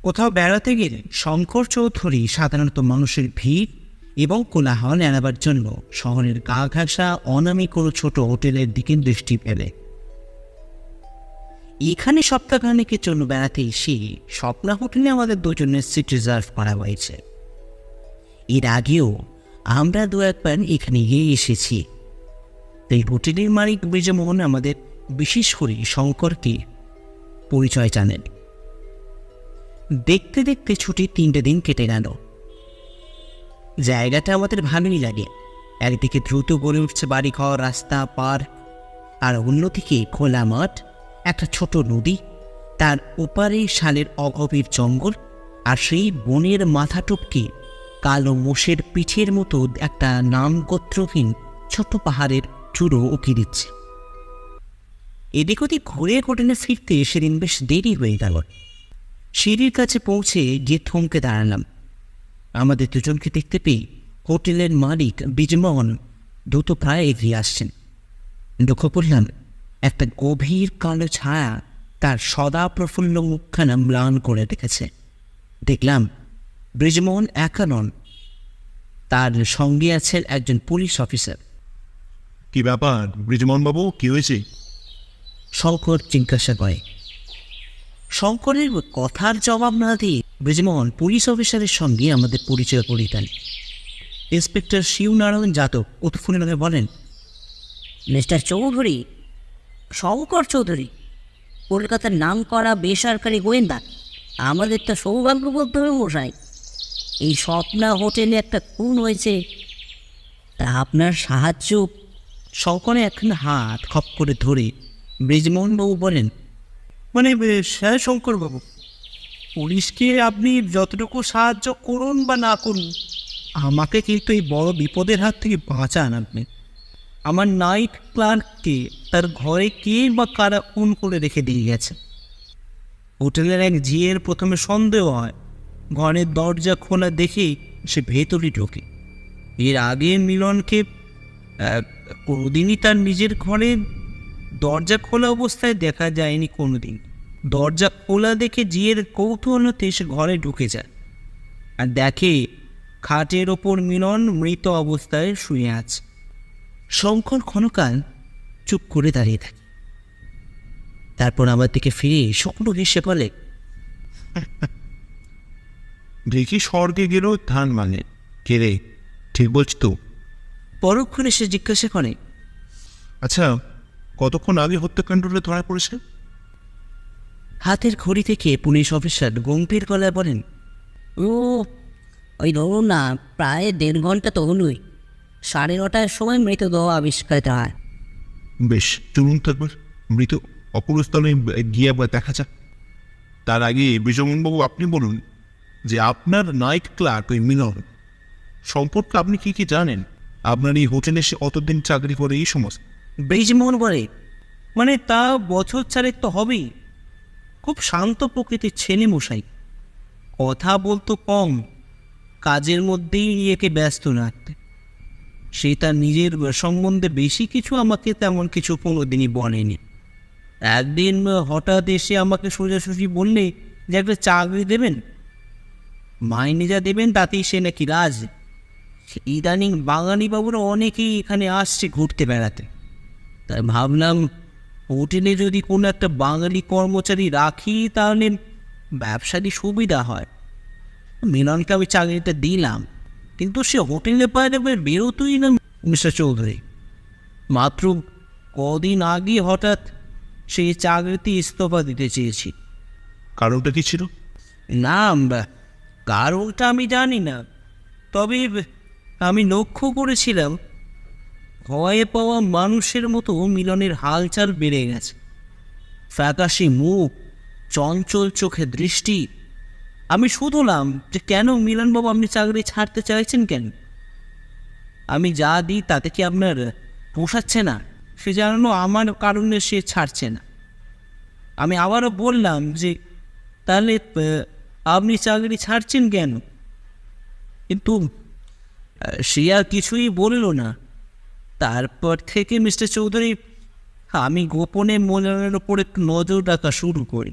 কোথাও বেড়াতে গেলে শঙ্কর চৌধুরী সাধারণত মানুষের ভিড় এবং কোলাহল এড়াবার জন্য শহরের গা ঘাসা অনামী কোনো ছোট হোটেলের দিকে দৃষ্টি ফেলে। এখানে সপ্তাহখানেকের জন্য বেড়াতে এসে স্বপ্না হোটেলে আমাদের দুজনের সিট রিজার্ভ করা হয়েছে। এর আগেও আমরা দু একবার এখানে গিয়ে এসেছি। এই হোটেলের মালিক ব্রিজমোহন আমাদের বিশেষ করে শঙ্করকে পরিচয় জানেন। দেখতে দেখতে ছুটির 3টে দিন কেটে গেল। জায়গাটা আমাদের ভালোই লাগে। একদিকে দ্রুত গড়ে উঠছে বাড়িঘর, রাস্তা, পার্ক, আর অন্যদিকে খোলা মাঠ, একটা ছোট নদী, তার ওপারে শালের অগভীর জঙ্গল, আর সেই বনের মাথা টপকে কালো মোষের পিঠের মতো একটা নামগোত্রহীন ছোট পাহাড়ের চূড়ো উঁকি দিচ্ছে। এদিক ওদিক ঘুরে হোটেলে ফিরতে সেদিন বেশ দেরি হয়ে গেল। সিঁড়ির কাছে পৌঁছে গিয়ে থমকে দাঁড়ালাম। আমাদের দুজনকে দেখতে পেয়ে হোটেলের মালিক ব্রিজমোহন দ্রুত প্রায় এগিয়ে আসছেন। লক্ষ্য করলাম একটা গভীর কালো ছায়া তার সদা প্রফুল্ল মুখখানা ম্লান করে রেখেছে। দেখলাম ব্রিজমোহন একা নন, তার সঙ্গে আছেন একজন পুলিশ অফিসার। কি ব্যাপার ব্রিজমোহন বাবু, কি হয়েছে? শঙ্কর জিজ্ঞাসা করে। শঙ্করের কথার জবাব না দিয়ে ব্রিজমোহন পুলিশ অফিসারের সঙ্গে আমাদের পরিচয় করিয়ে দেন। ইন্সপেক্টর শিবনারায়ণ যাদব উৎফুল্ল বলেন, মিস্টার চৌধুরী, শঙ্কর চৌধুরী, কলকাতার নাম করা বেসরকারি গোয়েন্দা। আমাদের তো সৌভাগ্য বলতে হবে মশাই, এই স্বপ্না হোটেলে একটা খুন হয়েছে, তা আপনার সাহায্য। শঙ্করের একখানা হাত খপ করে ধরে ব্রিজমোহনবাবু বলেন, মানে হ্যাঁ শঙ্করবাবু, পুলিশকে আপনি যতটুকু সাহায্য করুন বা না করুন, আমাকে কিন্তু এই বড় বিপদের হাত থেকে বাঁচান আপনি। আমার নাইট ক্লার্ককে তার ঘরে কে বা কারা খুন করে রেখে দিয়ে গেছে। হোটেলের এক ঝিয়ের প্রথমে সন্দেহ হয়, ঘরের দরজা খোলা দেখেই সে ভেতরে ঢোকে। এর আগে মিলনকে কোনোদিনই তার নিজের ঘরে দরজা খোলা অবস্থায় দেখা যায়নি কোনোদিন। দরজা খোলা দেখে ঝিয়ের কৌতূহলতে সে ঘরে ঢুকে যায় আর দেখে খাটের ওপর মিলন মৃত অবস্থায় শুয়ে আছে। শঙ্কর ক্ষণকাল চুপ করে দাঁড়িয়ে থাকে, তারপর আমার দিকে ফিরে শুকনো হেসে বলে, দেখি স্বর্গে গেলেও ধান মানে কে রে, ঠিক বলছি তো? পরক্ষণে সে জিজ্ঞাসা করে, আচ্ছা, কতক্ষণ আগে হত্যাকাণ্ডটা ধরা পড়েছে? হাতের ঘড়ি থেকে পুলিশ অফিসার গম্ভীর গলায় বলেন, ও ওই ধরুন না, প্রায় 1.5 ঘন্টা তো হলোই। 9:30টার সময় মৃতদেহ আবিষ্কৃত হয়। বেশ, চলুন তো একবার মৃত অপরস্থলে গিয়ে একবার দেখা যাক। তার আগে ব্রিজমোহন বাবু, আপনি বলুন যে আপনার নাইট ক্লার্ক ওই মিলন সম্পর্কে আপনি কি কি জানেন? আপনার এই হোটেলে সে অতদিন চাকরি করে এই সমস্ত। ব্রিজমোহন বলে, মানে তা বছর 4 তো হবেই। খুব শান্ত প্রকৃতির ছেলে মশাই, কথা বলতো কম, কাজের মধ্যেই নিজেকে ব্যস্ত রাখতে। সে তার নিজের সম্বন্ধে বেশি কিছু আমাকে তেমন কিছু কোনোদিনই বলেনি। একদিন হঠাৎ এসে আমাকে সোজাসুজি বললে যে একটা চাকরি দেবেন, মাইনে যা দেবেন তাতেই সে নাকি রাজ। ইদানিং বাঙালি বাবুরা অনেকেই এখানে আসছে ঘুরতে বেড়াতে, তাই ভাবলাম হোটেলে যদি কোনো একটা বাঙালি কর্মচারী রাখি তাহলে ব্যবসারই সুবিধা হয়। মিলনকে আমি চাকরিটা দিলাম, কিন্তু সে হোটেলে বাইরে বেরোতোই না। মিস্টার চৌধুরী, মাত্র কদিন আগে হঠাৎ সেই চাকরিতে ইস্তফা দিতে চেয়েছি। কারণটা কি ছিল? না, কারণটা আমি জানি না, তবে আমি লক্ষ্য করেছিলাম ভয়ে পাওয়া মানুষের মতো মিলনের হালচাল বেড়ে গেছে। ফ্যাকাশে মুখ, চঞ্চল চোখে দৃষ্টি। আমি শুধলাম যে কেন মিলনবাবু আপনি চাকরি ছাড়তে চাইছেন কেন? আমি যা দিই তাতে কি আপনার পোষাচ্ছে না? সে জানানো আমার কারণে সে ছাড়ছে না। আমি আবারও বললাম যে তাহলে আপনি চাকরি ছাড়ছেন কেন? কিন্তু সে আর কিছুই বলল না। তারপর থেকে মিস্টার চৌধুরী আমি গোপনে মনের ওপর একটু নজর রাখা শুরু করি।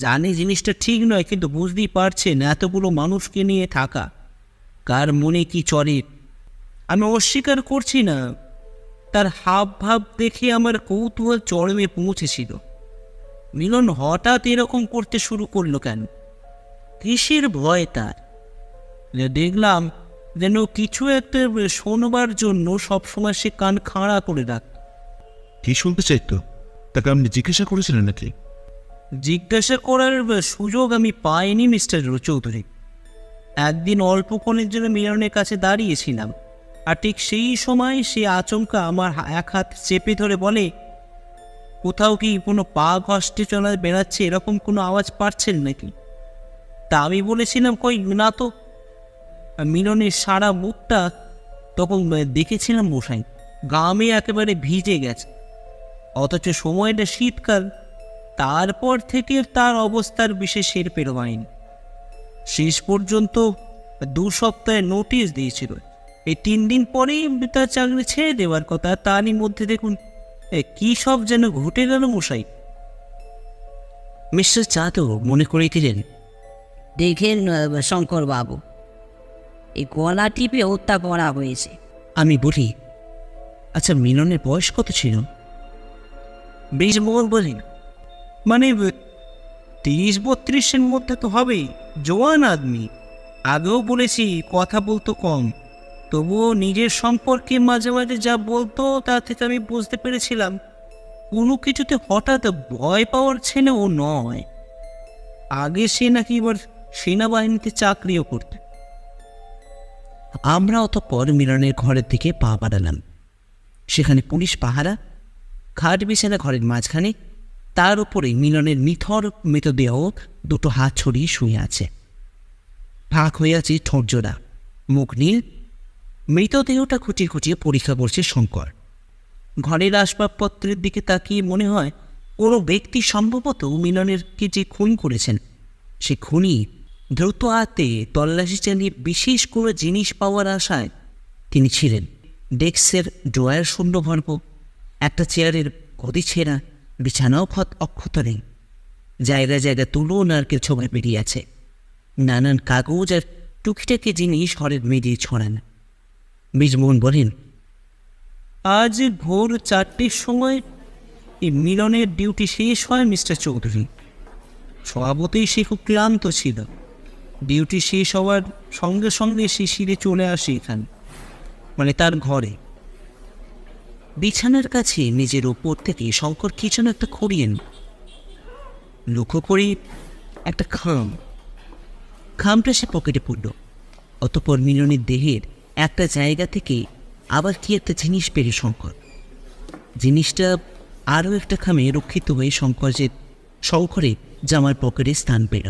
জানে জিনিসটা ঠিক নয়, কিন্তু বুঝতেই পারছেন এতগুলো মানুষকে নিয়ে থাকা কার মনে কি চলে। আমি অস্বীকার করছি না, তার হাব ভাব দেখে আমার কৌতূহল চরমে পৌঁছেছিল। মিলন হঠাৎ এরকম করতে শুরু করলো কেন? কিসের ভয় তার? দেখলাম যেন কিছু একটা শোনবার জন্য সবসময় সে কান খাড়া করে রাখত। কি শুনতে চাইতো? তাকে আপনি জিজ্ঞাসা করেছিলেন নাকি? জিজ্ঞাসা করার সুযোগ আমি পাইনি মিস্টার চৌধুরী। একদিন অল্পক্ষণের জন্য মিলনের কাছে দাঁড়িয়েছিলাম, আর ঠিক সেই সময় সে আচমকা আমার এক হাত চেপে ধরে বলে, কোথাও কি কোনো পা ঘষ্টে চলা বেড়াচ্ছে এরকম কোনো আওয়াজ পাচ্ছেন নাকি? তা আমি বলেছিলাম, কই না তো। মিলনের সারা মুখটা তখন দেখেছিলাম মশাই, গামে একেবারে ভিজে গেছে, অথচ সময়টা শীতকাল। তারপর থেকে তার অবস্থার বিশেষ এর পেরোয়নি। শেষ পর্যন্ত 2 সপ্তাহের নোটিশ দিয়েছিল। এই 3 দিন পরেই তার চাকরি ছেড়ে দেওয়ার কথা। তারই মধ্যে দেখুন কী সব যেন ঘটে গেল মশাই। মিস্টার যাদব মনে করে দিলেন, দেখেন শঙ্কর বাবু, এই গলা টিপে হত্যা করা হয়েছে। আমি বলি, আচ্ছা মিলনের বয়স কত ছিল? ব্রিজমোহন বলেন, মানে 30-32-এর মধ্যে তো হবেই, জোয়ান আদমি। আগেও বলেছি কথা বলতো কম, তবুও নিজের সম্পর্কে মাঝে মাঝে যা বলতো তা থেকে আমি বুঝতে পেরেছিলাম কোনো কিছুতে হঠাৎ ভয় পাওয়ার ছেলে ও নয়। আগে সে নাকি এবার সেনাবাহিনীতে চাকরিও করতে। আমরা অতঃপর মিলনের ঘরের দিকে পা বাড়ালাম। সেখানে পুলিশ পাহারা, খাট বিছানা ঘরের মাঝখানে, তার উপরে মিলনের নিথর মৃতদেহ 2 হাত ছড়িয়ে শুয়ে আছে। ফাঁক হয়ে আছে ঠোঁটজোড়া, মুখ নীল। মৃতদেহটা খুঁটিয়ে খুঁটিয়ে পরীক্ষা করছে শঙ্কর। ঘরের আসবাবপত্রের দিকে তাকিয়ে মনে হয় কোনো ব্যক্তি সম্ভবত মিলনেরকে যে খুন করেছেন সে খুনি দ্রুত হাতে তল্লাশি চালিয়ে বিশেষ কোনো জিনিস পাওয়ার আশায় তিনি ছিলেন। ডেস্কের ড্রয়ার শূন্য ভর্ব, একটা চেয়ারের গদি ছেঁড়া, বিছানাও অক্ষত নেই। জায়গায় জায়গায় তুলো নারকেল ছোঁয়া বেরিয়ে আছে। নানান কাগজ আর টুকিটাকি জিনিস ঘরের মেঝেয় ছড়ান। ব্রিজমোহন বলেন, আজ ভোর 4টের সময় এই মিলনের ডিউটি শেষ হয় মিস্টার চৌধুরী। স্বভাবতই সে খুব ক্লান্ত ছিল। ডিউটি শেষ হওয়ার সঙ্গে সঙ্গে সে সিঁড়ে চলে আসে এখানে, মানে তার ঘরে। বিছানার কাছে নিজের ওপর থেকে শঙ্কর কি যেন একটা খড়িয়েন। লক্ষ্য করি একটা খামটা সে পকেটে পড়ল। অতঃপর মিলনের দেহের একটা জায়গা থেকে আবার কি একটা জিনিস পেল শঙ্কর। জিনিসটা আরও একটা খামে রক্ষিত হয়ে শঙ্করের শঙ্করে জামার পকেটে স্থান পেল।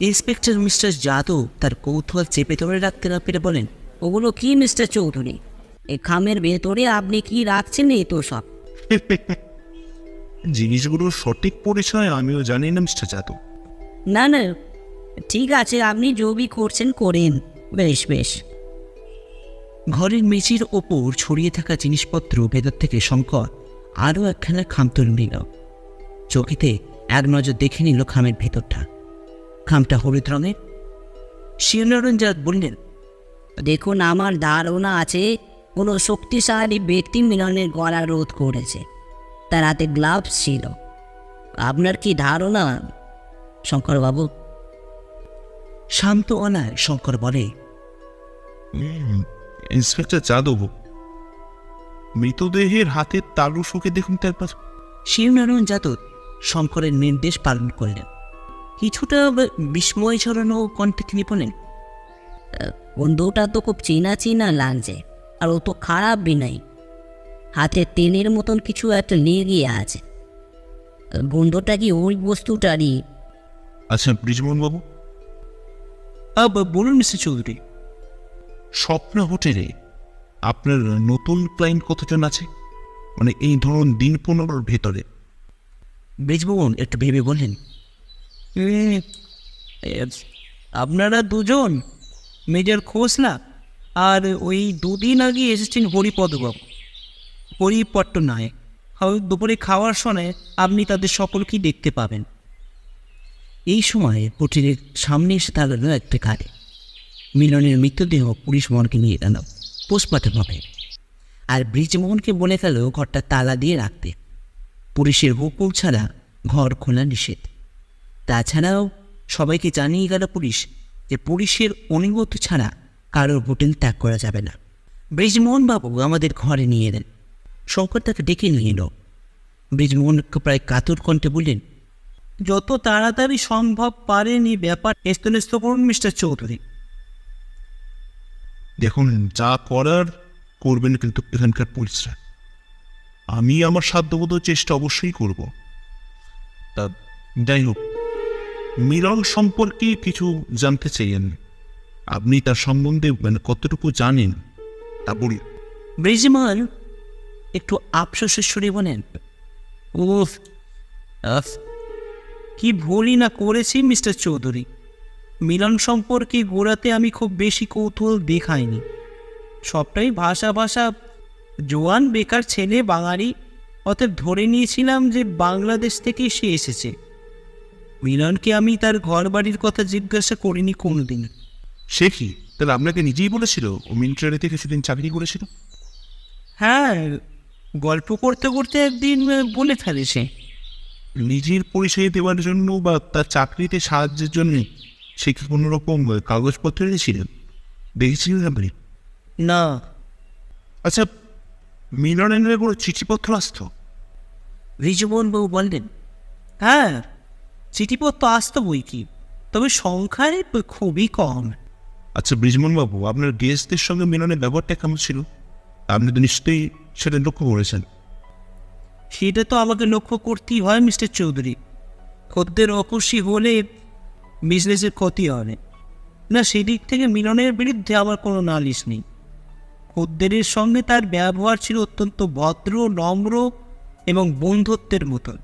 ইন্সপেক্টর মিস্টার যাদব তার কৌতূহল চেপে ধরে রাখতে না পেরে বলেন, ওগুলো কি মিস্টার চৌধুরী? এই খামের ভেতরে আপনি কি রাখছেন এই তো সব? জিনিসগুলোর সঠিক পরিচয় আমিও জানি না মিস্টার যাদব। না না, ঠিক আছে, আপনি জবি করছেন করেন। বেশ বেশ। ঘরের মেঝের ওপর ছড়িয়ে থাকা জিনিসপত্র ভেতর থেকে শঙ্কর আরও একখানা খাম তুলে নিল। চকিতে এক নজর দেখে নিল খামের ভেতরটা। খামটা হলুদ রঙের। শিবনারায়ণ বললেন, দেখুন, আমার ধারণা আছে কোনো শক্তিশালী ব্যক্তি মিলনের গলা রোধ করেছে। তার হাতে গ্লাভস ছিল। আপনার কি ধারণা শঙ্করবাবু? শান্ত অনায় শঙ্কর বলে, ইন্সপেক্টর যাদব, মৃতদেহের হাতের তালু শুকে দেখুন তো একবার। শিবনারায়ণ যাদব শঙ্করের নির্দেশ পালন করলেন। কিছুটা বিস্ময় ছড়ানো কণ্ঠে তিনি বলেন, বন্ধুটা তো খুব চেনা চেনা লাগছে, আর ও তো খারাপ বিনাই। হাতে তেলের মতন কিছু একটা লেগে আছে। গন্ধটা কি ওই বস্তুটারই? আচ্ছা ব্রিজমোহন বাবু, বলুন মিস্টার চৌধুরী। স্বপ্ন হোটেলে আপনার নতুন ক্লায়েন্ট কতজন আছে, মানে এই ধরুন দিন 15 ভেতরে? ব্রিজমোহন একটু ভেবে বললেন, আপনারা 2জন, মেজর খোসলা আর ওই 2 দিন আগে এসেছেন হরিপদবাবু, হরিপট্টনায়ক। দুপুরে খাওয়ার সময় আপনি তাদের সকলকেই দেখতে পাবেন। এই সময় কুটিরের সামনে এসে দাঁড়ালো একটা গাড়ি। মিলনের মৃতদেহ পুলিশ মর্গে নিয়ে গেল পোস্টমর্টম হবে। আর ব্রিজমোহনকে বলে গেল ঘরটা তালা দিয়ে রাখতে। পুলিশের হুকুম ছাড়া ঘর খোলা নিষেধ। তাছাড়াও সবাইকে জানিয়ে গেল পুলিশ যে পুলিশের অনুমতি ছাড়া কারোর হোটেল ত্যাগ করা যাবে না। ব্রিজমোহন বাবু আমাদের ঘরে নিয়ে এলেন। শঙ্কর তাকে ডেকে নিয়ে এলো। ব্রিজমোহনকে প্রায় কাতর কণ্ঠে বললেন, যত তাড়াতাড়ি সম্ভব পারেন এই ব্যাপার স্থনিস্থ করুন মিস্টার চৌধুরী। দেখুন, যা করার করবেন কিন্তু এখানকার পুলিশরা। আমি আমার সাধ্যমতো চেষ্টা অবশ্যই করব। তা যাই হোক, মিলন সম্পর্কে কিছু জানতে চাইছেন, আপনি তার সম্বন্ধে কতটুকু জানেন তা বলি। ব্রিজমোহন একটু আফসোসের সুরে বলেন, উফ আফ, কি ভুলই না করেছি মিস্টার চৌধুরী। মিলন সম্পর্কে গোড়াতে আমি খুব বেশি কৌতূহল দেখাইনি। সবটাই ভাষা জোয়ান বেকার ছেলে বাঙালি, অতএব ধরে নিয়েছিলাম যে বাংলাদেশ থেকে সে এসেছে। মিলনকে আমি তার ঘর বাড়ির কথা জিজ্ঞাসা করিনি কোনোদিন। সে কি তাহলে আপনাকে নিজেই বলেছিল ও মিলিটারিতে কিছুদিন চাকরি করেছিল? হ্যাঁ, গল্প করতে করতে একদিন বলে ফেলে সে। নিজের পরিচয় দেওয়ার জন্য বা তার চাকরিতে সাহায্যের জন্য সে কি কোনো রকম কাগজপত্র এনেছিলেন? দেখেছিলেন আপনি? না। আচ্ছা, মিলনের কোনো চিঠিপত্র আসতো? ব্রিজমোহন বাবু বললেন, হ্যাঁ, চিঠিপত্র আসতো বই কি, তবে সংখ্যায় খুবই কম। আচ্ছা ব্রিজমোহন বাবু, আপনার গেস্টদের সঙ্গে মিলনের ব্যবহারটা কেমন ছিল? আপনি তো নিশ্চয়ই সেটা লক্ষ্য করেছেন। সেটা তো আমাকে লক্ষ্য করতেই হয় মিস্টার চৌধুরী। খদ্দের অখুশি হলে বিজনেসের ক্ষতি হবে না, সেদিক থেকে মিলনের বিরুদ্ধে আমার কোনো নালিশ নেই। খদ্দেরের সঙ্গে তার ব্যবহার ছিল অত্যন্ত ভদ্র, নম্র এবং বন্ধুত্বের মতন।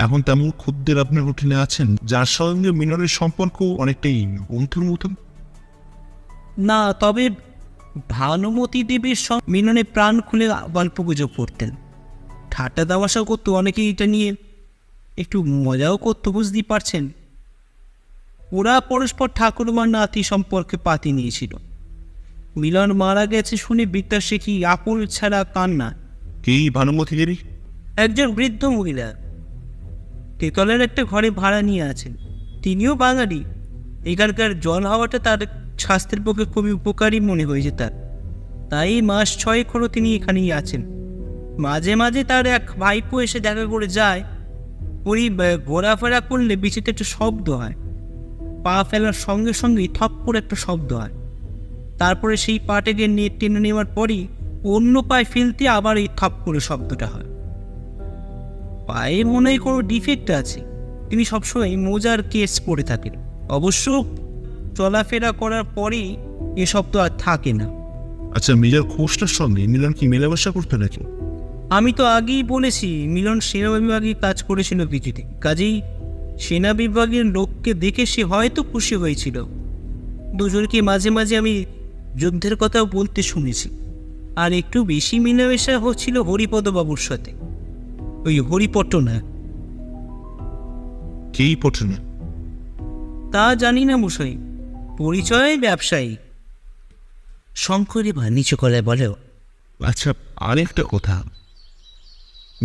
এখন তেমন খদ্দের আপনার হোটেলে আছেন যার সঙ্গে মিলনের সম্পর্ক অনেকটাই বন্ধুর মতন? না, তবে ভানুমতী দেবীর সঙ্গে মিলনে প্রাণ খুলে গল্প গুজব করতেন, ঠাট্টা তামাশাও করতো, অনেকেই এটা নিয়ে একটু মজাও করতো, বুঝতেই পারছেন। ওরা পরস্পর ঠাকুরমার নাতি সম্পর্কে পাতি নিয়েছিল। মিলন মারা গেছে শুনে বিদ্যা শেখি আকুল ছাড়া কান্না। কি ভানুমতী দেবী? একজন বৃদ্ধ মহিলা, তেতলের একটা ঘরে ভাড়া নিয়ে আছেন। তিনিও বাঙালি। এখানকার জল হাওয়াটা তার স্বাস্থ্যের পক্ষে খুবই উপকারী মনে হয়েছে তার, তাই মাস 6 হলো তিনি এখানেই আছেন। মাঝে মাঝে তার এক ভাইপো এসে দেখা করে যায়। ওই ঘোরাফেরা করলে বিচিত্র একটা শব্দ হয়, পা ফেলার সঙ্গে সঙ্গেই থপ করে একটা শব্দ হয়। তারপরে সেই পাটাকে টেনে নেওয়ার পরই অন্য পায়ে ফেলতে আবার এই থপ করে শব্দটা হয়। পায়ে মনে হয় কোনো ডিফেক্ট আছে। তিনি সবসময় মোজার কেস পরে থাকেন। অবশ্য চলাফেরা করার পরেই এ শব্দ আর থাকে না। আচ্ছা, মেজর খোসটার সঙ্গে মিলন কি মেলামেশা করতো নাকি? আমি তো আগেই বলেছি মিলন সেনা বিভাগে কাজ করেছিল কিছুতে, কাজেই সেনা বিভাগের লোককে দেখে সে হয়তো খুশি হয়েছিল। দুজনকে মাঝে মাঝে আমি যুদ্ধের কথাও বলতে শুনেছি। আর একটু বেশি মেলামেশা হচ্ছিল হরিপদবাবুর সাথে, ওই হরিপট্টনা। কেই পটনা? তা জানি না মশাই, পরিচয় ব্যবসায়ী। শঙ্কর এবার নিচু গলায় বলেও, আচ্ছা, আরেকটা কথা,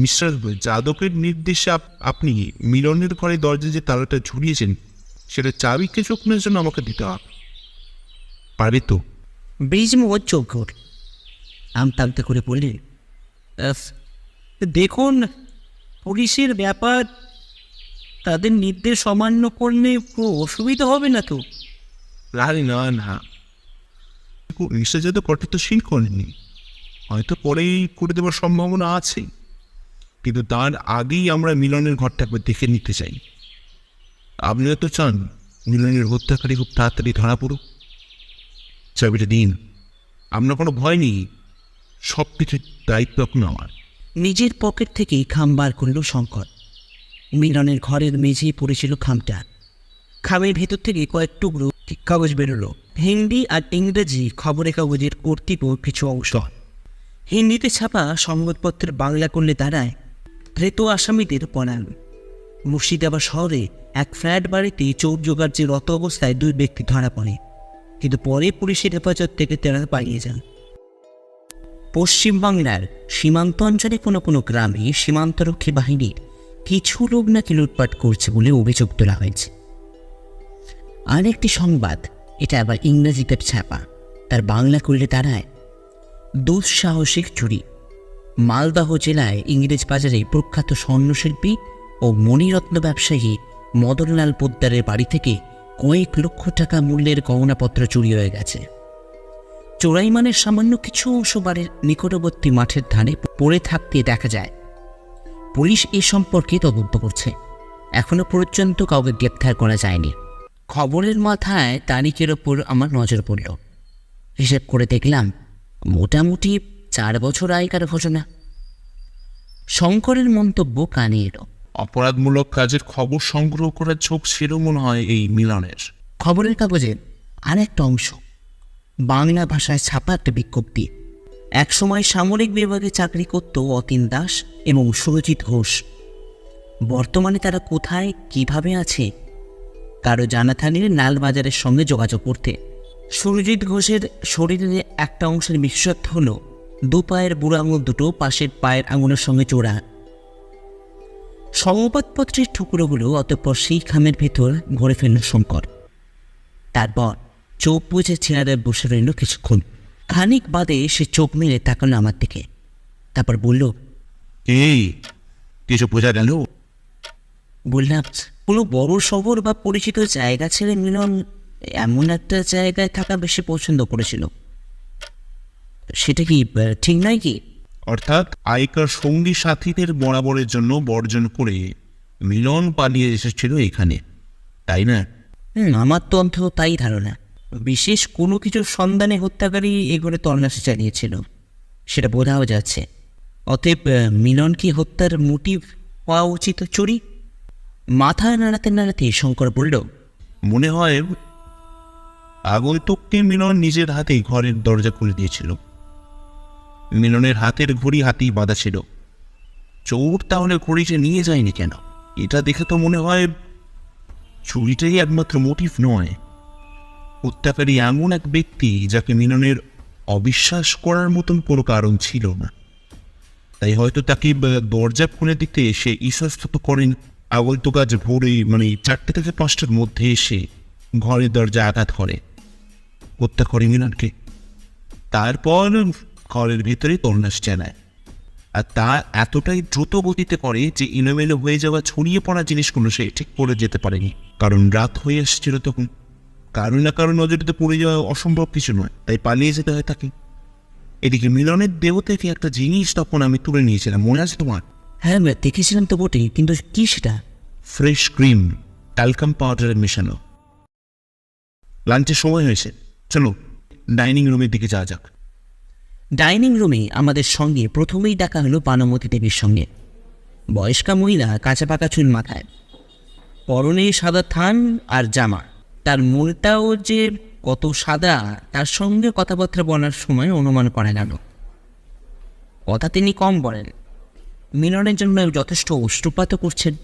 মিস্টার যাদবের নির্দেশে আপনি মিলনের ঘরে দরজা যে তালাটা ঝুলিয়েছেন সেটা চাবিকে চোখনের জন্য আমাকে দিতে হবে, পারবে তো? ব্রিজমোহন চোখ ঘোর আমতামতে করে বললেন, দেখুন, পুলিশের ব্যাপার, তাদের নির্দেশ অমান্য করলে কোনো অসুবিধা হবে না তো? আরে না না, মিস্টার যাদব কর্তৃত্বশীল করেননি, হয়তো পরেই করে দেওয়ার সম্ভাবনা আছে, কিন্তু তার আগেই আমরা মিলনের ঘরটা একবার দেখে নিতে চাই। আপনিও তো চান মিলনের হত্যাকারী খুব তাড়াতাড়ি ধরা পড়ুক। চাবিটা দিন, আপনার কোনো ভয় নেই, সব কিছুর দায়িত্ব এখন আমার। নিজের পকেট থেকেই খাম বার করল শঙ্কর। মিলনের ঘরের মেঝেই পড়েছিল খামটা। খামের ভেতর থেকে কয়েক টুকরো কাগজ বেরোলো। হিন্দি আর ইংরেজি খবরের কাগজের কর্তৃক কিছু অংশ। হিন্দিতে ছাপা সংবাদপত্রের বাংলা করলে দাঁড়ায় ধৃত আসামিদের পলায়ন। মুর্শিদাবাদ শহরে এক ফ্ল্যাট বাড়িতে চোর জোগাড় রত অবস্থায় দুই ব্যক্তি ধরা পড়ে, কিন্তু পরে পুলিশের হেফাজত থেকে তারা পালিয়ে যান। পশ্চিমবাংলার সীমান্ত অঞ্চলে কোনো কোনো গ্রামে সীমান্তরক্ষী বাহিনীর কিছু লোক নাকি লুটপাট করছে বলে অভিযোগ তোলা হয়েছে। আরেকটি সংবাদ, এটা আবার ইংরেজিতে ছাপা, তার বাংলা করলে দাঁড়ায় দুঃসাহসিক চুরি। মালদহ জেলায় ইংরেজ বাজারে প্রখ্যাত স্বর্ণশিল্পী ও মণিরত্ন ব্যবসায়ী মদনলাল পোদ্দারের বাড়ি থেকে কয়েক লক্ষ টাকা মূল্যের গহনাপত্র চুরি হয়ে গেছে। চোরাইমানের সামান্য কিছু অংশ বাড়ির নিকটবর্তী মাঠের ধারে পড়ে থাকতে দেখা যায়। পুলিশ এ সম্পর্কে তদন্ত করছে, এখনো পর্যন্ত কাউকে গ্রেপ্তার করা যায়নি। খবরের মাথায় তারিখের ওপর আমার নজর পড়ল। হিসেব করে দেখলাম মোটামুটি 4 বছর আগেকার ঘটনা। শঙ্করের মন্তব্য কানে এলো। অপরাধমূলক কাজের খবর সংগ্রহ করার ঝোঁক ছিল মনে হয় এই মিলনের। খবরের কাগজের আরেকটা অংশ বাংলা ভাষায় ছাপা একটা বিজ্ঞপ্তি। একসময় সামরিক বিভাগে চাকরি করত অতীন দাস এবং সুরজিৎ ঘোষ। বর্তমানে তারা কোথায় কিভাবে আছে কারো জানা থাকলে লালবাজারের সঙ্গে যোগাযোগ করতে। সুরজিৎ ঘোষের শরীরের একটা অংশের বিশেষত্ব হলো দু পায়ের বুড়ো আঙুল দুটো পাশের পায়ের আঙুলের সঙ্গে জোড়া। সংবাদপত্রের টুকরোগুলো অতঃপর সেই খামের ভেতর ভরে ফেলল শঙ্কর। তারপর চোখ বুঝে চেয়ারে বসে রইল কিছুক্ষণ। খানিক বাদে সে চোখ মেলে তাকালো আমার দিকে, তারপর বলল, এই কিছু বোঝা গেল? বললাম, কোনো বড় শহর বা পরিচিত জায়গা ছেড়ে মিলন এমন একটা জায়গায় থাকা বেশি পছন্দ করেছিল। সেটা কি ঠিক নয় কি? অর্থাৎ আগেকার সঙ্গী সাথীদের বরাবরের জন্য বর্জন করে মিলন পালিয়ে এসেছিল এখানে, তাই না? আমার তো অন্তত তাই ধারণা। বিশেষ কোনো কিছুর সন্ধানে হত্যাকারী এগোরে তল্লাশি চালিয়েছিল, সেটা বোঝাও যাচ্ছে। অতএব মিলন কি হত্যার মোটিভ হওয়া উচিত চুরি? মাথা নাড়াতে নাড়াতে শঙ্কর বলল, মনে হয় আগন্তুককে মিলন নিজের হাতেই ঘরের দরজা খুলে দিয়েছিল। মিলনের হাতের ঘড়ি হাতেই বাঁধা ছিল। চোর তাহলে ঘড়িটা নিয়ে যায়নি কেন? এটা দেখে তো মনে হয় চুরিটাই একমাত্র মোটিভ নয়। হত্যাকারী এমন এক ব্যক্তি যাকে মিলনের অবিশ্বাস করার মতন কোনো কারণ ছিল না, তাই হয়তো তাকে দরজা খুলে দিতে এসে ইতস্তত করেন। আগন্তুক আজ ভোরে 4টে থেকে 5টার মধ্যে এসে ঘরের দরজা আঘাত করে, হত্যা করে মিলনকে। তারপর ঘরের ভেতরে তল্লাশ চালায়, আর তা এতটাই দ্রুত গতিতে করে যে এলোমেলো হয়ে যাওয়া ছড়িয়ে পড়া জিনিসগুলো সে ঠিক করে যেতে পারেনি, কারণ রাত হয়ে এসেছিল তখন। কারণ না কারণ নজরিতে পড়ে যাওয়া অসম্ভব কিছু নয়, তাই পালিয়ে যেতে হয় তাকে। এদিকে মিলনের দেহ থেকে একটা জিনিস তখন আমি তুলে নিয়েছিলাম, মনে আছে তোমার? হ্যাঁ দেখেছিলাম তো বটেই, কিন্তু কি সেটা? ফ্রেশ ক্রিম ট্যালকাম পাউডারের মেশানো। লাঞ্চের সময় হয়েছে, চলো ডাইনিং রুমের দিকে যাওয়া যাক। ডাইনিং রুমে আমাদের সঙ্গে প্রথমেই ডাকা হলো বানুমতী দেবীর সঙ্গে। বয়স্কা মহিলা, কাঁচা পাকা চুল মাথায়, পরনে সাদা থান আর জামা। তার মনটাও যে কত সাদা তার সঙ্গে কথাবার্তা বলার সময় অনুমান করা গেল। কথা তিনি কম বলেন, মিলনের জন্য যথেষ্ট অশ্রুপাত করছেন।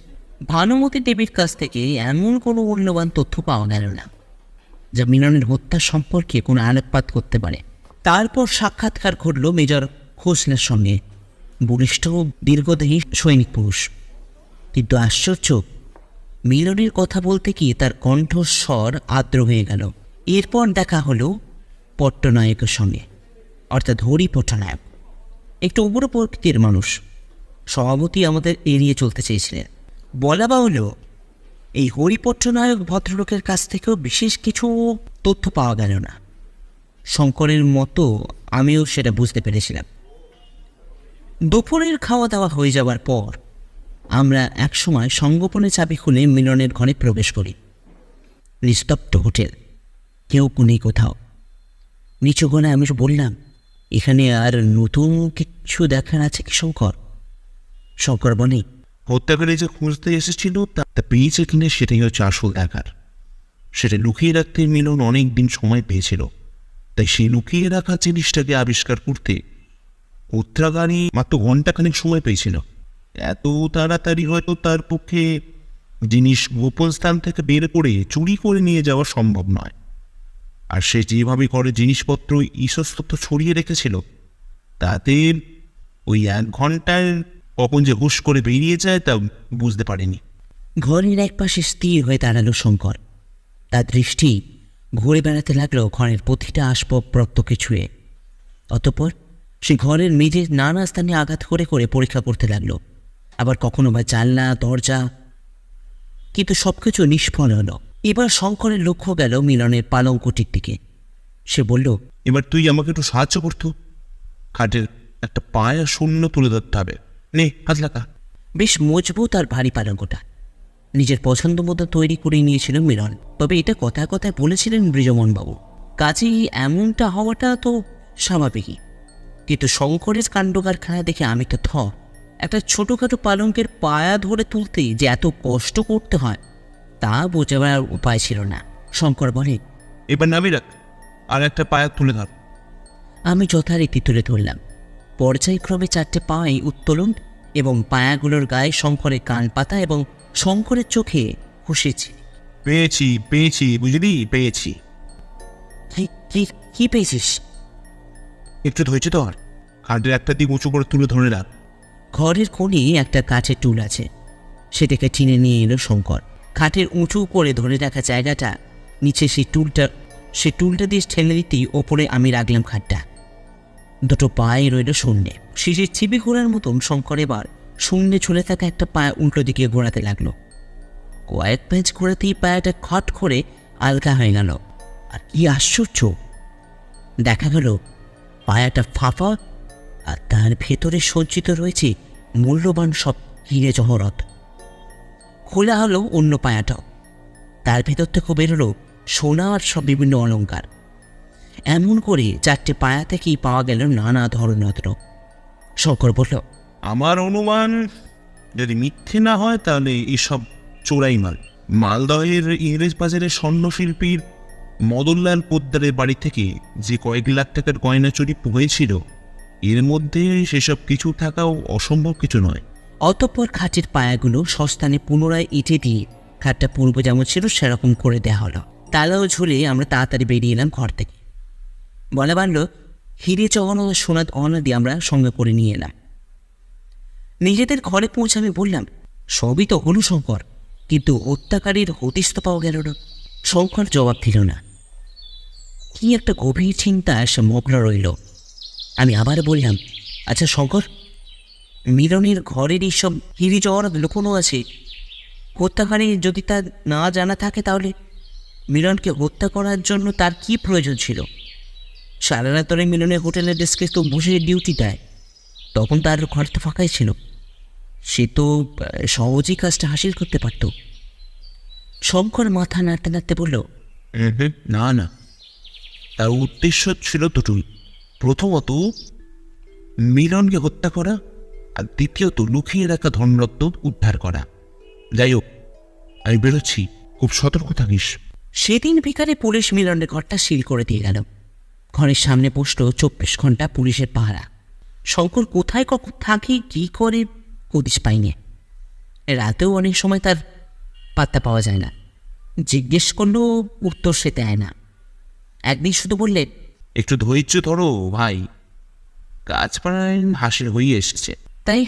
ভানুমতী দেবীর কাছ থেকে এমন কোনো মূল্যবান তথ্য পাওয়া গেল না যা মিলনের হত্যা সম্পর্কে কোনো আলোকপাত করতে পারে। তারপর সাক্ষাৎকার ঘটল মেজর খোসলের সঙ্গে, বলিষ্ঠ দীর্ঘদেহী সৈনিক পুরুষ। কিন্তু আশ্চর্য, মিলনের কথা বলতে গিয়ে তার কণ্ঠস্বর আর্দ্র হয়ে গেল। এরপর দেখা হলো পট্টনায়কের সঙ্গে, অর্থাৎ হরি পট্টনায়ক। একটু উপর প্রকৃতির মানুষ, সভাপতি আমাদের এড়িয়ে চলতে চেয়েছিলেন। বলা বাহুল্য, এই হরি পট্টনায়ক ভদ্রলোকের কাছ থেকেও বিশেষ কিছু তথ্য পাওয়া গেল না। শঙ্করের মতো আমিও সেটা বুঝতে পেরেছিলাম। দুপুরের খাওয়া দাওয়া হয়ে যাওয়ার পর আমরা একসময় সঙ্গোপনে চাবি খুলে মিলনের ঘরে প্রবেশ করি। নিস্তব্ধ হোটেল, কেউ নেই কোথাও। নিচু গলায় আমি বললাম, এখানে আর নতুন কিছু দেখার আছে কি শঙ্কর? শঙ্কর বলে, হত্যাকারী যে খুঁজতে এসেছিল তা পেয়েছে কিনা সেটাই হচ্ছে আসল দেখার। সেটা লুকিয়ে রাখতে মিলন অনেক দিন সময় পেয়েছিল, তাই সেই লুকিয়ে রাখা জিনিসটাকে আবিষ্কার করতে হত্যাকারী মাত্র ঘন্টাখানেক সময় পেয়েছিল। এত তাড়াতাড়ি হয়তো তার পক্ষে জিনিস গোপন স্থান থেকে বের করে চুরি করে নিয়ে যাওয়া সম্ভব নয়। আর সে যেভাবে ঘরে জিনিসপত্র ইসস্তত্ব ছড়িয়ে রেখেছিল, তাতে ওই 1 ঘন্টায় কখন যে হুশ করে বেরিয়ে যায় তা বুঝতে পারেনি। ঘরের একপাশে স্থির হয়ে দাঁড়ালো শঙ্কর। তার দৃষ্টি ঘুরে বেড়াতে লাগলো ঘরের প্রতিটা আসবাবপত্রকে ছুঁয়ে। অতঃপর সে ঘরের মেঝের নানা স্থানে আঘাত করে করে পরীক্ষা করতে লাগলো, আবার কখনো বা জানলা দরজা, কিন্তু সবকিছু নিষ্ফল হলো। এবার শঙ্করের লক্ষ্য গেল মিলনের পালঙ্কটির দিকে। সে বলল, এবার তুই আমাকে একটু সাহায্য করতো। খাটের একটা পায়া শূন্য তুলে ধরতে হবে। নে, হাত লাগা। বেশ মজবুত আর ভারী পালঙ্কটা নিজের পছন্দ মতো তৈরি করে নিয়েছিল মিলন। তবে এটা কথায় কথায় বলেছিলেন বৃজমোহনবাবু, কাজেই এমনটা হওয়াটা তো স্বাভাবিকই। কিন্তু শঙ্করের কাণ্ড কারখানা দেখে আমি তো একটা ছোটোখাটো পালঙ্কের পায়া ধরে তুলতে যে এত কষ্ট করতে হয় তা বোঝাবার উপায় ছিল না। শঙ্কর বলে, এবার নামি রাখ, আর একটা পায়া তুলে ধর। আমি যথারীতি তুলে ধরলাম। পর্যায়ক্রমে 4টে পায়ে উত্তোলন এবং পায়াগুলোর গায়ে শঙ্করের কান পাতা এবং শঙ্করের চোখে হুসেছি। পেয়েছি পেয়েছি, বুঝলি, পেয়েছি। কি পেয়েছিস? একটু ধৈর্য ধর। খাটের একটা দিক উঁচু করে তুলে ধরে রাখ। ঘরের কোণে একটা কাঠের টুল আছে, সেটাকে টেনে নিয়ে এলো শঙ্কর। খাটের উঁচু করে ধরে রাখা জায়গাটা নিচে সেই টুলটা দিয়ে ঠেলে দিতেই ওপরে আমি রাখলাম খাটটা। দুটো পায়ে রইল শূন্যে। শিশির ছিপি ঘোরার মতন শঙ্কর এবার শূন্যে ঝুলে থাকা একটা পায়ে উল্টো দিকে ঘোরাতে লাগলো। কয়েক প্যাঁচ ঘোরাতেই পায়াটা খট করে আলগা হয়ে গেল। আর কি আশ্চর্য, দেখা গেল পায়াটা ফাঁপা, আর তার ভেতরে সজ্জিত রয়েছে মূল্যবান সব হিরে জহরত। খোলা হলো অন্য পায়াটাও, তার ভেতর থেকে বেরোলো সোনা আর সব বিভিন্ন অলঙ্কার। এমন করে 4টে পায়া থেকেই পাওয়া গেল নানা ধরনের। শঙ্কর বলল, আমার অনুমান যদি মিথ্যে না হয় তাহলে এসব চোরাই মাল। মালদহের ইংরেজ বাজারের স্বর্ণশিল্পীর মদনলাল পোদ্দারের বাড়ি থেকে যে কয়েক লাখ টাকার গয়না চুরি হয়েছিল, এর মধ্যে সেসব কিছু থাকাও অসম্ভব কিছু নয়। অতঃপর খাটের পায়াগুলো সস্তানে পুনরায় ইটে দিয়ে খাটটা পূর্ব যেমন ছিল সেরকম করে দেওয়া হলো। তালাও ঝুলে আমরা তাড়াতাড়ি বেরিয়ে এলাম ঘর থেকে। বলা বাড়ল, হিরে চওয়ানো সোনা গহনা দিয়ে আমরা সঙ্গে করে নিয়ে এলাম। নিজেদের ঘরে পৌঁছে আমি বললাম, সবই তো হলো শঙ্কর, কিন্তু হত্যাকারীর হদিশ তো পাওয়া গেল না। শঙ্কর জবাব দিল না। কি একটা গভীর চিন্তা সে মগ্ন রইল। আমি আবার বললাম, আচ্ছা শঙ্কর, মিলনের ঘরের এইসব হিরি জওয়ারাত লুকোনো আছে, হত্যাকারী যদি তার না জানা থাকে তাহলে মিলনকে হত্যা করার জন্য তার কি প্রয়োজন ছিল? সারা রাত ধরে মিলনের হোটেলের ডেস্কে তো বসে ডিউটি দেয়, তখন তার ঘর তো ফাঁকাই ছিল, সে তো সহজেই কাজটা হাসিল করতে পারত। শঙ্কর মাথা নাড়তে নাড়তে বলল, না না, তার উদ্দেশ্য ছিল দুটোই। প্রথমত মিলনকে হত্যা করা, আর দ্বিতীয়ত লুকিয়ে রাখা ধনরত্ন উদ্ধার করা। যাই হোক, আমি বেরোচ্ছি, খুব সতর্ক থাকিস। সেদিন বিকালে পুলিশ মিলনের ঘরটা সিল করে দিয়ে গেল। ঘরের সামনে বসলো 24 ঘন্টা পুলিশের পাহারা। শঙ্কর কোথায় কখন থাকে কী করে হদিশ পাইনি। রাতেও অনেক সময় তার পাত্তা পাওয়া যায় না, জিজ্ঞেস করলেও উত্তর সে দেয় না। একদিন শুধু বললে, একটু ধৈর্য ধরো ভাই, কাজ প্রায় হাসিল হয়ে এসেছে। তাই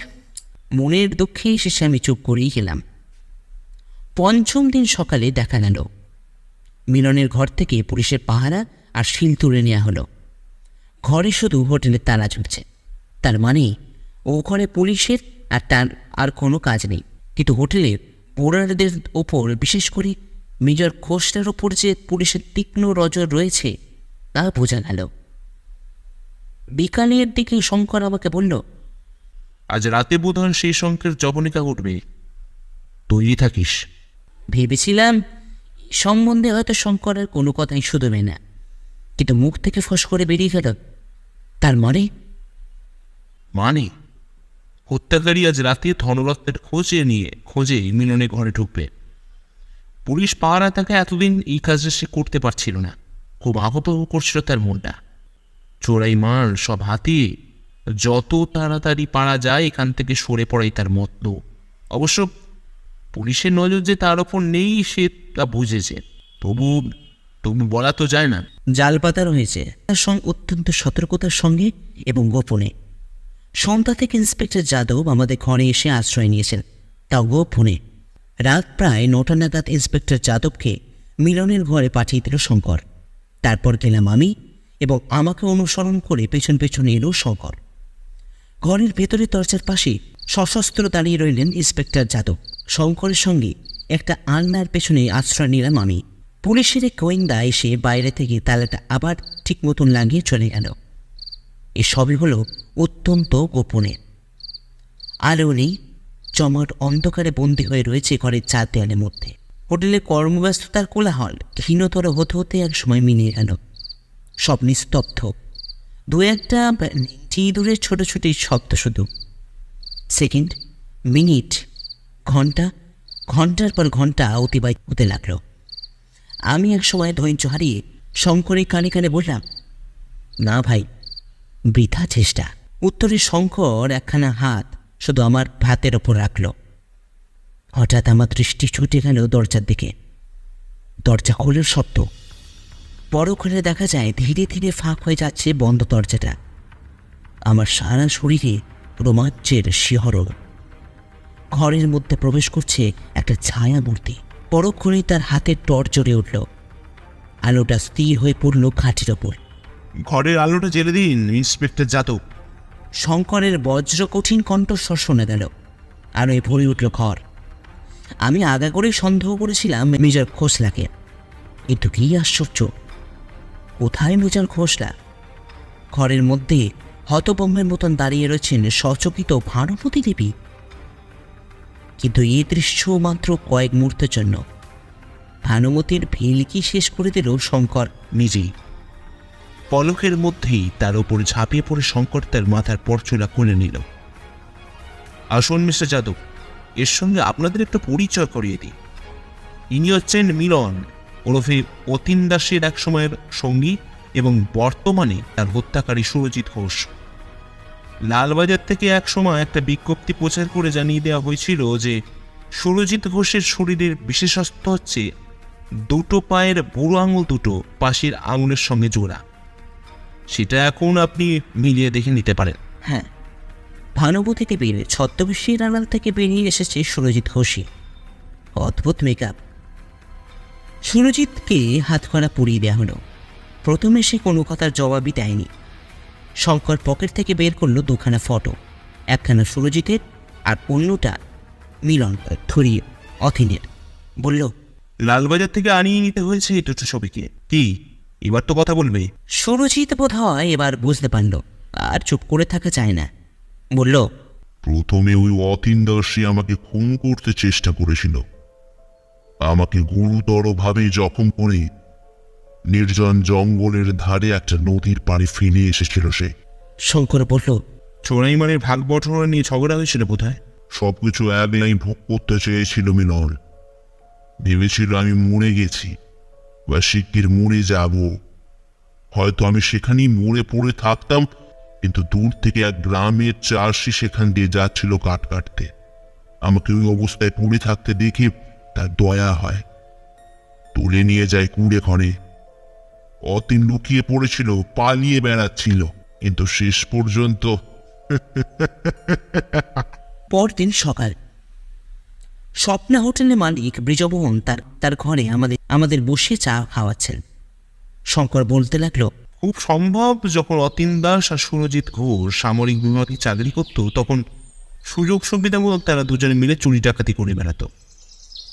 মনের দুঃখে শেষে আমি চুপ করেই গেলাম। পঞ্চম দিন সকালে দেখা গেল মিলনের ঘর থেকে পুলিশের পাহারা আর শিল তুলে নেওয়া হলো। ঘরে শুধু হোটেলের তালা ঝুলছে, তার মানে ও ঘরে পুলিশের আর তার আর কোনো কাজ নেই। কিন্তু হোটেলের বোর্ডারদের ওপর, বিশেষ করে মেজর খোসটার ওপর যে পুলিশের তীক্ষ্ণ নজর রয়েছে তা বোঝা গেল। বিকালের দিকে শঙ্কর আমাকে বলল, আজ রাতে বোধহয় সেই সংখ্যের জবনিকা উঠবে, তৈরি থাকিস। ভেবেছিলাম সম্বন্ধে হয়তো শঙ্করের কোনো কথাই শুধবে না, কিন্তু মুখ থেকে ফস করে বেরিয়ে গেল, তার মানে হত্যাকারী আজ রাতে ধনরত্নের খোঁজে মিলনে ঘরে ঢুকবে। পুলিশ পাহারা তাকে এতদিন এই কাজটা সে করতে পারছিল না, খুব আহত করছিল তার মনটা। চোরাই মাল সব হাতিয়ে যত তাড়াতাড়ি পারা যায় এখান থেকে সরে পড়াই তার মতলব। অবশ্য পুলিশের নজর যে তার ওপর নেই সে তা বুঝেছে, তবু তবু বলা তো যায় না। জাল পাতা রয়েছে তার সঙ্গে অত্যন্ত সতর্কতার সঙ্গে এবং গোপনে। সন্ধ্যা থেকে ইন্সপেক্টর যাদব আমাদের ঘরে এসে আশ্রয় নিয়েছেন, তাও গোপনে। রাত প্রায় 9টা নাগাদ ইন্সপেক্টর যাদবকে মিলনের ঘরে পাঠিয়ে দিল শঙ্কর। তারপর গেলাম আমি, এবং আমাকে অনুসরণ করে পেছন পেছন এলো শঙ্কর। ঘরের ভেতরে দরজার পাশে সশস্ত্র দাঁড়িয়ে রইলেন ইন্সপেক্টর যাদব। শঙ্করের সঙ্গে একটা আলনার পেছনে আশ্রয় নিলাম আমি। পুলিশের এক গোয়েন্দা এসে বাইরে থেকে তালাটা আবার ঠিক মতন লাগিয়ে চলে গেল। এসবই হলো অত্যন্ত গোপনে। আলো নেই, চমট অন্ধকারে বন্দী হয়ে রয়েছে ঘরের 4 দেয়ালের মধ্যে। হোটেলের কর্মব্যস্ততার কোলাহল ক্ষীণতর হতে হতে এক সময় মিলিয়ে গেল। সব নিস্তব্ধ, 2-1টা দূরের ছোট ছোট শব্দ শুধু। সেকেন্ড, মিনিট, ঘন্টা, ঘন্টার পর ঘন্টা অতিবাহিত হতে লাগলো। আমি এক সময় ধৈর্য হারিয়ে শঙ্করের কানে কানে বললাম, না ভাই, বৃথা চেষ্টা। উত্তরে শঙ্কর একখানা হাত শুধু আমার ভাতের ওপর রাখল। হঠাৎ আমার দৃষ্টি ছুটে গেল দরজার দিকে। দরজা খোলার শব্দ। বড় করে দেখা যায় ধীরে ধীরে ফাঁক হয়ে যাচ্ছে বন্ধ দরজাটা। আমার সারা শরীরে রোমাঞ্চের শিহরণ। ঘরের মধ্যে প্রবেশ করছে একটা ছায়া মূর্তি। পরক্ষণেই তার হাতের টর্চ জ্বলে উঠল। আলোটা স্থির হয়ে পড়ল খাটের ওপর। ঘরের আলোটা জ্বেলে দিন ইন্সপেক্টর যাদব। শঙ্করের বজ্র কঠিন কণ্ঠস্বর শোনা গেল। আলোয় ভরে উঠল ঘর। আমি আগা করেই সন্দেহ করেছিলাম মেজর খোসলাকে। কিন্তু কি আশ্চর্য, কোথায় মেজর খোসলা? ঘরের মধ্যে হতভম্বের মতন দাঁড়িয়ে রয়েছেন সচকিত ভানুমতী দেবী। কিন্তু এই দৃশ্য মাত্র কয়েক মুহূর্তের জন্য। ভানুমতীর ভেলকি শেষ করে দিল শঙ্কর নিজেই। পলকের মধ্যেই তার উপর ঝাঁপিয়ে পড়ে শঙ্কর তার মাথার পরচুলা খুলে নিল। আসুন মিস্টার যাদব, এর সঙ্গে আপনাদের একটা পরিচয় করিয়ে দিই। ইনি হচ্ছেন মিলন ওরফে অতীন দাসের এক সময়ের সঙ্গী এবং বর্তমানে তার হত্যাকারী সুরজিৎ ঘোষ। লালবাজার থেকে এক সময় একটা বিজ্ঞপ্তি প্রচার করে জানিয়ে দেওয়া হয়েছিল যে সুরজিৎ ঘোষের শরীরের বিশেষত্ব হচ্ছে 2 পায়ের বুড়ো আঙুল দুটো পাশের আঙুলের সঙ্গে জোড়া। সেটা এখন আপনি মিলিয়ে দেখে নিতে পারেন। হ্যাঁ, ভানুমতী দেবীর ছদ্মবেশীর আড়াল থেকে বেরিয়ে এসেছে সুরজিৎ ঘোষী। অদ্ভুত মেকআপ। সুরজিৎকে হাতকড়া পরিয়ে দেওয়া হলো। প্রথমে সে কোনো কথার জবাবই দেয়নি। শঙ্কর পকেট থেকে বের করলো 2খানা ফটো, একখানা সুরজিতের আর অন্যটা মিলন থরিয়ে অথিনের। বলল, লালবাজার থেকে আনিয়ে নিতে হয়েছে এই দুটো ছবিকে। কি এবার তো কথা বলবে? সুরজিৎ বোধ হয় এবার বুঝতে পারল, আর চুপ করে থাকা যায় না। বলল, প্রথমে ওই অতীন দাসী আমাকে খুন করতে চেষ্টা করেছিল। আমাকে গুরুতরভাবে জখম করে নির্জন জঙ্গলের ধারে একটা নদীর পাড়ে ফেলে এসেছিল সে। শঙ্কর বলল, চোরাইমানের ভাগ বটরা নিয়ে ঝগড়া হয়েছিল বোধহয়। সবকিছু একলাই ভোগ করতে চেয়েছিল মিলন। ভেবেছিল আমি মরে গেছি বা শিগগির মরে যাব। হয়তো আমি সেখানেই মরে পড়ে থাকতাম, কিন্তু দূর থেকে এক গ্রামের চাষি সেখান দিয়ে যাচ্ছিল কাঠ কাটতে। আমাকে ওই অবস্থায় পড়ে থাকতে দেখে তার দয়া হয়, তুলে নিয়ে যায় কুড়ে ঘরে। অতীন লুকিয়ে পড়েছিল, পালিয়ে বেড়াচ্ছিল, কিন্তু শেষ পর্যন্ত পরদিন সকাল। স্বপ্না হোটেলের মালিক ব্রিজমোহন তার ঘরে আমাদের বসে চা খাওয়াচ্ছেন। শঙ্কর বলতে লাগলো, খুব সম্ভব যখন অতীন দাস আর সুরজিৎ ঘোষ সামরিক বিভাগে চাকরি করত, তখন সুযোগ সুবিধামূলক তারা দুজনে মিলে চুরি ডাকাতি করে বেড়াতো।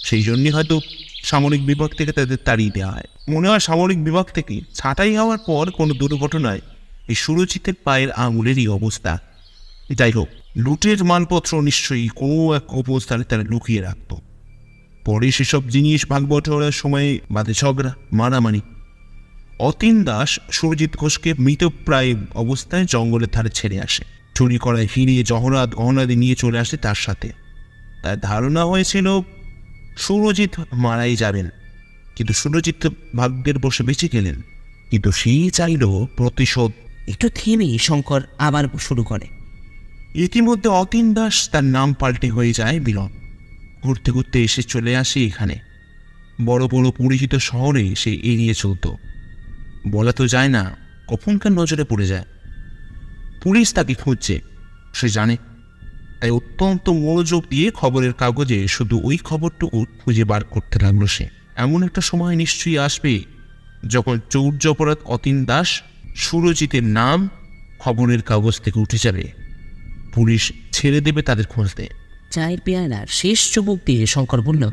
সেই জন্যই হয়তো সামরিক বিভাগ থেকে তাদের তাড়িয়ে দেওয়া হয়। মনে হয় সামরিক বিভাগ থেকে ছাঁটাই হওয়ার পর কোনো দুর্ঘটনায় এই সুরজিতের পায়ের আঙুলেরই অবস্থা। যাই হোক, লুটের মালপত্র নিশ্চয়ই কোনো এক অবস্থানে তারা লুকিয়ে রাখত। পরে সেসব জিনিস ভাগ বটরার সময় বাদে ঝগড়া মারামারি। অতীন দাস সুরজিৎ ঘোষকে মৃতপ্রায় অবস্থায় জঙ্গলের ধারে ছেড়ে আসে। চুরি করায় হিরে জহরাত গহনাদি নিয়ে চলে আসে তার সাথে। তার ধারণা হয়েছিল সুরজিৎ মারাই যাবেন, কিন্তু সুরজিৎ ভাগ্যের বসে বেঁচে গেলেন। কিন্তু সেই চাইল প্রতিশোধ। একটু থেমে শঙ্কর আবার শুরু করে, ইতিমধ্যে অতীন দাস তার নাম পাল্টে হয়ে যায় মিলন। ঘুরতে ঘুরতে এসে চলে আসে এখানে। বড় বড় পরিচিত শহরে সে এড়িয়ে চলত। বলা তো যায় না কখনকার নজরে পড়ে যায়। পুলিশ তাকে খুঁজছে, সে জানে। তাই অত্যন্ত মনোযোগ দিয়ে খবরের কাগজে শুধু ওই খবরটুকু খুঁজে বার করতে লাগলো সে। এমন একটা সময় নিশ্চয়ই আসবে যখন চৌর্য অপরাধ অতীন দাস সুরজিতের নাম খবরের কাগজ থেকে উঠে যাবে। পুলিশ ছেড়ে দেবে তাদের খুঁজতে। চায়ের পেয়ালার শেষ চুমুক দিয়ে শঙ্কর বলল,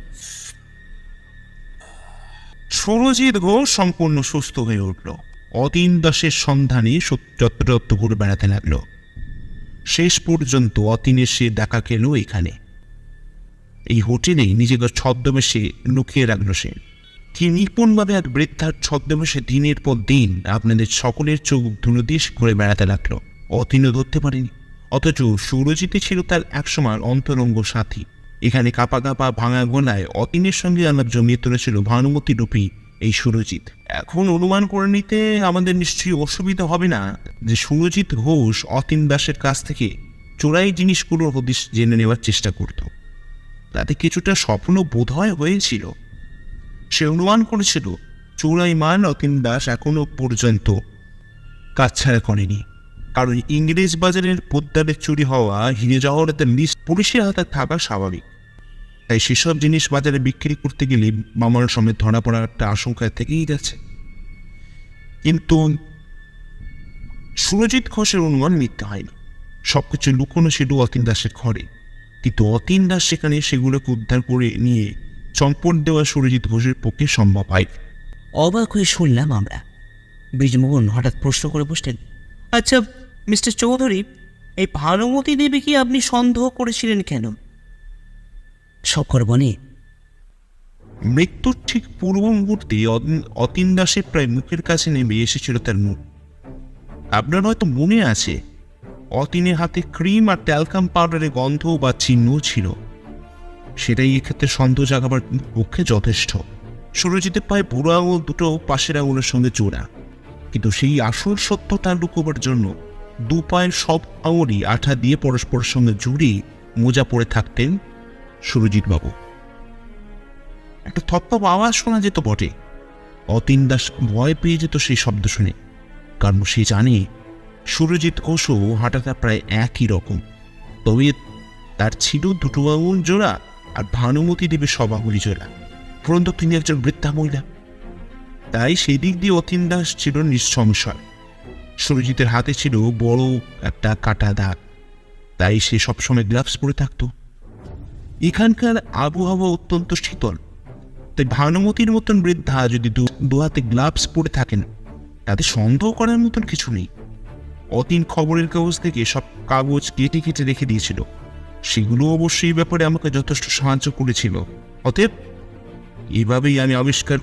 সুরজিৎ ঘোষ সম্পূর্ণ সুস্থ হয়ে উঠল। অতীন দাসের সন্ধানে যত্রতত্র ঘুরে বেড়াতে লাগলো। শেষ পর্যন্ত অতীনের সে দেখা গেল এখানে, এই হোটেলেই নিজেকে ছদ্মবেশে লুকিয়ে রাখল সে। কি নিপুণভাবে এক বৃদ্ধার ছদ্মবেশে দিনের পর দিন আপনাদের সকলের চোখ ধুলো দিয়ে ঘুরে বেড়াতে লাগলো। অতীনও ধরতে পারেনি। অথচ সুরজিৎই ছিল তার একসময় অন্তরঙ্গ সাথী। এখানে কাপা কাপা ভাঙা গলায় অতীনের সঙ্গে আলাপ জমিয়ে তুলেছিল ভানুমতি রূপী এই সুরজিৎ। এখন অনুমান করে নিতে আমাদের নিশ্চয়ই অসুবিধা হবে না যে সুরজিৎ ঘোষ অতীন দাসের কাছ থেকে চোরাই জিনিসগুলোর হদিশ জেনে নেওয়ার চেষ্টা করত। তাতে কিছুটা স্বপ্ন বোধহয় হয়েছিল। সে অনুমান করেছিল চোরাই মাল অতীন দাস এখনো পর্যন্ত কাছছাড়া করেনি। কারণ ইংরেজ বাজারের পোদ্দারের চুরি হওয়া হিরে জহরতের লিস্ট পুলিশের হাতে থাকা স্বাভাবিক। তাই সেসব জিনিস বাজারে বিক্রি করতে গেলে মামার সমেত ধরা পড়ার একটা আশঙ্কা থেকেই গেছে। কিন্তু সুরজিৎ ঘোষের অনুমান মিথ্যে হয়নি। সবকিছু লুকোনো ছিল অতীন দাসের ঘরে, কিন্তু অতীন দাস সেখানে সেগুলোকে উদ্ধার করে নিয়ে চম্পট দেওয়া সুরজিৎ ঘোষের পক্ষে সম্ভব হয়। অবাক হয়ে শুনলাম আমরা। ব্রিজমোহন হঠাৎ প্রশ্ন করে বসলেন, আচ্ছা মিস্টার চৌধুরী, এই ভানুমতি দেবীকে আপনি সন্দেহ করেছিলেন কেন? শঙ্কর বনে, মৃত্যুর ঠিক পূর্ব মুহূর্তে অতীন দাসের প্রায় মুখের কাছে নেমে এসেছিল তার মুখ। আপনার হয়তো মনে আছে, অতীনের হাতে ক্রিম আর ট্যালকাম পাউডারের গন্ধ বা চিহ্ন ছিল। সেটাই এক্ষেত্রে সন্দেহ জাগাবার পক্ষে যথেষ্ট। সুরজিতের পায়ে বুড়ো আঙুল দুটো পাশের আঙুলের সঙ্গে জোড়া, কিন্তু সেই আসল সত্যটা লুকোবার জন্য দু পায়ের সব আঙুলই আঠা দিয়ে পরস্পরের সঙ্গে জুড়ে মোজা পরে থাকতেন সুরজিৎ বাবু। একটা থপ্পপ আওয়াজ শোনা যেত বটে। অতীন দাস ভয় পেয়ে যেত সেই শব্দ শুনে, কারণ সে জানে সুরজিৎ ঘোষও হাঁটাটা প্রায় একই রকম। তবে তার ছিল দুটো আঙুল জোড়া আর ভানুমতি দেবীর সব আঙুলি জোড়া। পরন্তু তিনি একজন বৃদ্ধা মহিলা, তাই সেই দিক দিয়ে অতীন দাস ছিল নিঃসংশয়। সুরজিতের হাতে ছিল বড় একটা কাটা দাগ, তাই সে সবসময় গ্লাভস পরে থাকত। এখানকার আবহাওয়া অত্যন্ত শীতল, তাই ভানুমতির মতন বৃদ্ধা যদি দু হাতে গ্লাভস পরে থাকেন তাতে সন্দেহ করার মতন কিছু নেই। অতীন খবরের কাগজ থেকে সব কাগজ কেটে কেটে রেখে দিয়েছিল। সেগুলো অবশ্যই ব্যাপারে আমাকে যথেষ্ট সাহায্য করেছিল। অতএব এভাবেই আমি আবিষ্কার